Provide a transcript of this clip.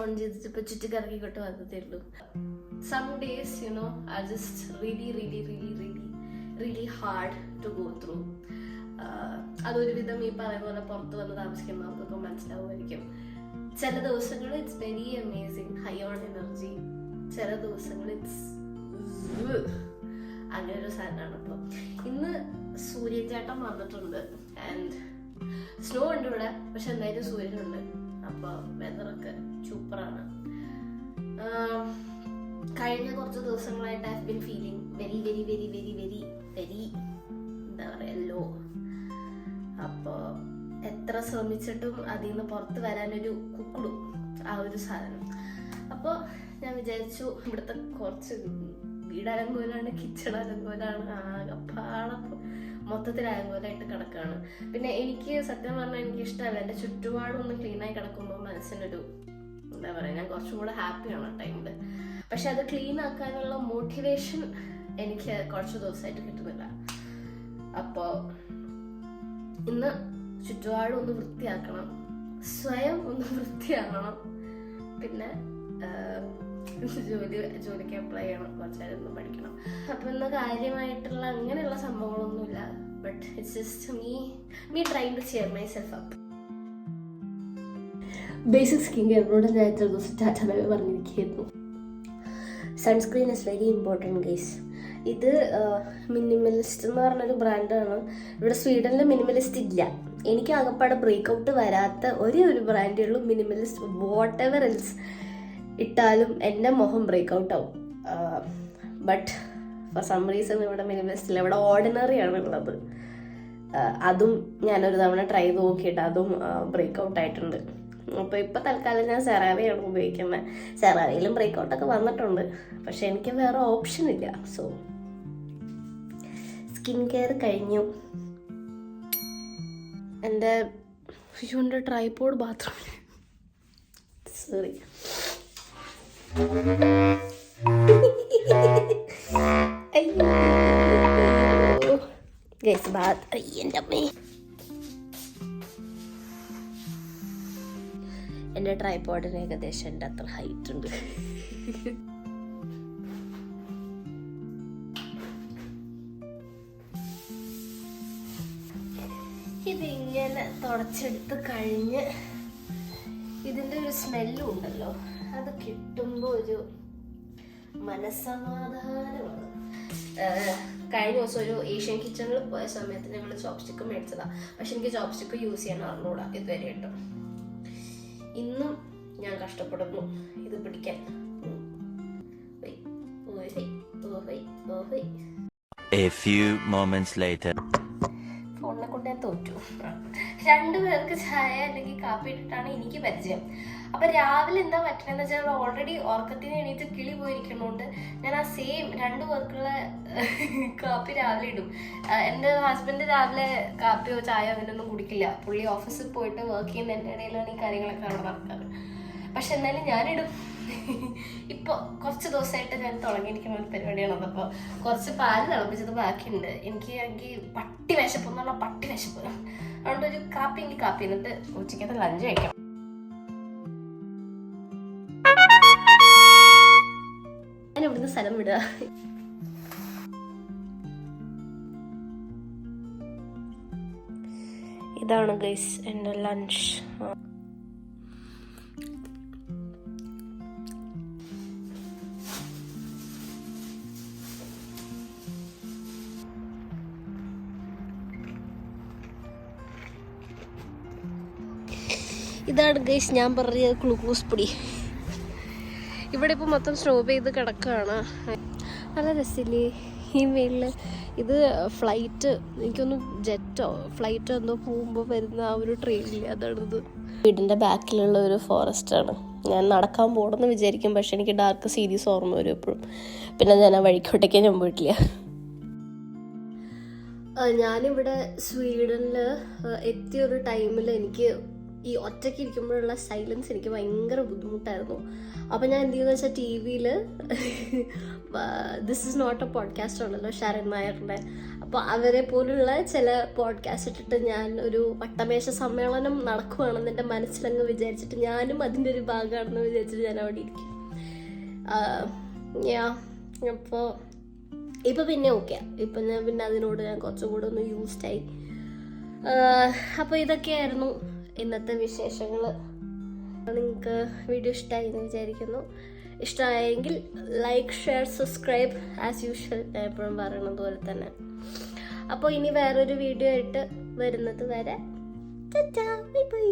On ചെയ്തിട്ട് ഇപ്പോൾ ചുറ്റിക്കറക്കിക്കൊട്ട് വന്നതേ ഉള്ളൂ. Some days are just really hard to go through. അതൊരുവിധം ഈ പറയുന്ന പോലെ പുറത്ത് വന്ന് താമസിക്കുന്നവർക്കൊക്കെ മനസ്സിലാവുമായിരിക്കും. ചില ദിവസങ്ങൾ it's very amazing, high on energy. ചില ദിവസങ്ങൾ ഇറ്റ്സ് അങ്ങനെ ഒരു സാധനമാണ്. അപ്പോൾ ഇന്ന് സൂര്യചേട്ടൻ വന്നിട്ടുണ്ട് ആൻഡ് സ്നോ ഉണ്ട് ഇവിടെ, പക്ഷെ എന്തായാലും സൂര്യനുണ്ട്. അപ്പോൾ വെതറൊക്കെ സൂപ്പറാണ്. കഴിഞ്ഞ കുറച്ച് ദിവസങ്ങളായിട്ട് I have been feeling very എന്താ പറയുക ലോ. അപ്പോൾ എത്ര ശ്രമിച്ചിട്ടും അതിൽ നിന്ന് പുറത്ത് വരാനൊരു കുക്കുടും ആ ഒരു സാധനം. അപ്പോൾ ഞാൻ വിചാരിച്ചു ഇവിടുത്തെ കുറച്ച് വീടലങ്കോലാണ്, കിച്ചൺ അലങ്കോലാണ്, ആകെപ്പാടപ്പം മൊത്തത്തിൽ അലങ്കോലായിട്ട് കിടക്കുകയാണ്. പിന്നെ എനിക്ക് സത്യം പറഞ്ഞാൽ എനിക്ക് ഇഷ്ടമല്ല എൻ്റെ ചുറ്റുപാടൊന്നും ക്ലീനായി കിടക്കുമ്പോൾ മനസ്സിനൊരു എന്താ പറയുക, ഞാൻ കുറച്ചും കൂടെ ഹാപ്പിയാണ് ആ ടൈമിൽ. പക്ഷെ അത് ക്ലീൻ ആക്കാനുള്ള മോട്ടിവേഷൻ എനിക്ക് കുറച്ച് ദിവസമായിട്ട് കിട്ടുന്നില്ല. അപ്പോൾ ഇന്ന് ചുറ്റുപാടും ഒന്ന് വൃത്തിയാക്കണം, സ്വയം ഒന്ന് വൃത്തിയാക്കണം, പിന്നെ ജോലിക്ക് അപ്ലൈ ചെയ്യണം, കുറച്ചേരം ഒന്ന് പഠിക്കണം. അപ്പം ഇന്ന് കാര്യമായിട്ടുള്ള അങ്ങനെയുള്ള സംഭവങ്ങളൊന്നുമില്ല. But it's just me trying to cheer myself up. Basic skin കെയറിനോട് ഞാൻ ഇത്ര ദിവസം ചാച്ചാമേ പറഞ്ഞിരിക്കുകയായിരുന്നു. Sunscreen is very important guys. ഇത് മിനിമലിസ്റ്റ് എന്ന് പറഞ്ഞൊരു ബ്രാൻഡാണ്. ഇവിടെ സ്വീഡനിൽ മിനിമലിസ്റ്റ് ഇല്ല. എനിക്ക് ആകപ്പാടെ ബ്രേക്കൗട്ട് വരാത്ത ഒരു ബ്രാൻഡേ ഉള്ളൂ മിനിമലിസ്റ്റ്. വാട്ട് എവർ എൽസ് ഇട്ടാലും എൻ്റെ മുഖം ബ്രേക്കൗട്ട് ആവും. ബട്ട് ഫോർ സം റീസൺ ഇവിടെ മിനിമലിസ്റ്റ് ഇല്ല, ഇവിടെ ഓർഡിനറി ആണ് ഉള്ളത്. അതും ഞാനൊരു തവണ ട്രൈ ചെയ്ത് നോക്കിയിട്ട് അതും ബ്രേക്കൗട്ട് ആയിട്ടുണ്ട്. അപ്പോൾ ഇപ്പോൾ തൽക്കാലം ഞാൻ സെറാവയാണ് ഉപയോഗിക്കുന്നത്. സെറാവയിലും ബ്രേക്കൗട്ടൊക്കെ വന്നിട്ടുണ്ട്, പക്ഷെ എനിക്ക് വേറെ ഓപ്ഷൻ ഇല്ല. സോ സ്കിൻ കെയർ കഴിഞ്ഞു. എൻ്റെ ട്രൈപോഡ് ബാത്റൂമിൽ സോറി അയ്യോ ഗൈസ് ബാത്ത് എൻ്റെ അമ്മേ. എൻ്റെ ട്രൈപോഡിന് ഏകദേശം എൻ്റെ അത്ര ഹൈറ്റ് ഉണ്ട്. ഇതിങ്ങനെ തുടച്ചെടുത്ത് കഴിഞ്ഞ് ഇതിൻ്റെ ഒരു സ്മെല്ലും ഉണ്ടല്ലോ, അത് കിട്ടുമ്പോൾ ഒരു മനസ്സമാധാനമാണ്. കഴിഞ്ഞ ദിവസം ഒരു ഏഷ്യൻ കിച്ചണിൽ പോയ സമയത്ത് ഞങ്ങൾ ചോപ്സ്റ്റിക്ക് മേടിച്ചതാണ്. പക്ഷെ എനിക്ക് ചോപ്സ്റ്റിക്ക് യൂസ് ചെയ്യാൻ അറിഞ്ഞൂടാ ഇതുവരെ കേട്ടോ. ഇന്നും ഞാൻ കഷ്ടപ്പെടുന്നു ഇത് പിടിക്കാൻ. ഫോണിനെ കൊണ്ട് ഞാൻ തോറ്റു. 2 പേർക്ക് ചായ അല്ലെങ്കിൽ കാപ്പി ഇട്ടിട്ടാണ് എനിക്ക് പരിചയം. അപ്പൊ രാവിലെ എന്താ പറ്റണെന്ന് വെച്ചാൽ ഓൾറെഡി ഉറക്കത്തിന് എണീറ്റ് കിളി പോയിരിക്കണോണ്ട് ഞാൻ ആ സെയിം 2 പേർക്കുള്ള കാപ്പി രാവിലെ ഇടും. എൻ്റെ ഹസ്ബൻഡ് രാവിലെ കാപ്പിയോ ചായയോ അങ്ങനെയൊന്നും കുടിക്കില്ല. പുള്ളി ഓഫീസിൽ പോയിട്ട് വർക്ക് ചെയ്യുന്നതിൻ്റെ ഇടയിലാണ് ഈ കാര്യങ്ങളൊക്കെ അവിടെ നടക്കാറ്. പക്ഷെ എന്നാലും ഞാനിടും. ഇപ്പോൾ കുറച്ച് ദിവസമായിട്ട് ഞാൻ തുടങ്ങിയിരിക്കുന്ന ഒരു പരിപാടിയാണ്. അപ്പോൾ കുറച്ച് പാല് തിളപ്പിച്ചത് ബാക്കിയുണ്ട്. എനിക്ക് പട്ടി വിശപ്പ് എന്ന് പറഞ്ഞാൽ പട്ടി വിശപ്പ്. അതുകൊണ്ട് ഒരു കാപ്പി എന്നിട്ട് ഉച്ചയ്ക്കത്തെ ലഞ്ച് കഴിക്കണം. ഞാൻ ഇവിടുന്ന് സ്ഥലം വിടുക. ഇതാണ് ഗൈസ് എൻ്റെ ലഞ്ച്. ഇതാണ് ഗൈസ് ഞാൻ പറഞ്ഞ ഗ്ലൂക്കോസ് പൊടി. ഇവിടെ ഇപ്പോൾ മൊത്തം സ്നോ പെയ്ത് കിടക്കുകയാണ്. നല്ല രസമില്ലേ ഈ മേളിൽ. ഇത് ഫ്ലൈറ്റ്, എനിക്കൊന്ന് ജെറ്റോ ഫ്ലൈറ്റോ എന്തോ പോകുമ്പോൾ വരുന്ന ആ ഒരു ട്രെയിനില്ലേ, അതാണിത്. വീടിൻ്റെ ബാക്കിലുള്ള ഒരു ഫോറസ്റ്റാണ്. ഞാൻ നടക്കാൻ പോകണമെന്ന് വിചാരിക്കും, പക്ഷെ എനിക്ക് ഡാർക്ക് സീരീസ് ഓർമ്മ വരും എപ്പോഴും. പിന്നെ ഞാൻ ആ വഴിക്കോട്ടേക്കേ ഞാൻ പോയിട്ടില്ല. ഞാനിവിടെ സ്വീഡനിൽ എത്തിയൊരു ടൈമിൽ എനിക്ക് ഈ ഒറ്റയ്ക്ക് ഇരിക്കുമ്പോഴുള്ള സൈലൻസ് എനിക്ക് ഭയങ്കര ബുദ്ധിമുട്ടായിരുന്നു. അപ്പോൾ ഞാൻ എന്ത് ചെയ്യുന്നത് വെച്ചാൽ ടി വിയിൽ this is not a podcast ഉള്ളല്ലോ ശരൺ നായരുടെ, അപ്പോൾ അവരെ പോലുള്ള ചില പോഡ്കാസ്റ്റ് ഇട്ടിട്ട് ഞാൻ ഒരു വട്ടമേശ സമ്മേളനം നടക്കുവാണെന്ന് എൻ്റെ മനസ്സിലങ്ങ് വിചാരിച്ചിട്ട് ഞാനും അതിൻ്റെ ഒരു ഭാഗമാണെന്ന് വിചാരിച്ചിട്ട് ഞാൻ അവിടെ ഇരിക്കും. അപ്പോൾ ഇപ്പം പിന്നെ ഓക്കെ, ഇപ്പം ഞാൻ പിന്നെ അതിനോട് ഞാൻ കുറച്ചും കൂടെ ഒന്ന് യൂസ്ഡായി. അപ്പോൾ ഇതൊക്കെയായിരുന്നു ഇന്നത്തെ വിശേഷങ്ങൾ. നിങ്ങൾക്ക് വീഡിയോ ഇഷ്ടമായി എന്ന് വിചാരിക്കുന്നു. ഇഷ്ടമായെങ്കിൽ like, share, subscribe as usual, ഞാൻ എപ്പോഴും പറയുന്നത് പോലെ തന്നെ. അപ്പോൾ ഇനി വേറൊരു വീഡിയോ ആയിട്ട് വരുന്നത് വരെ ബൈ ബൈ.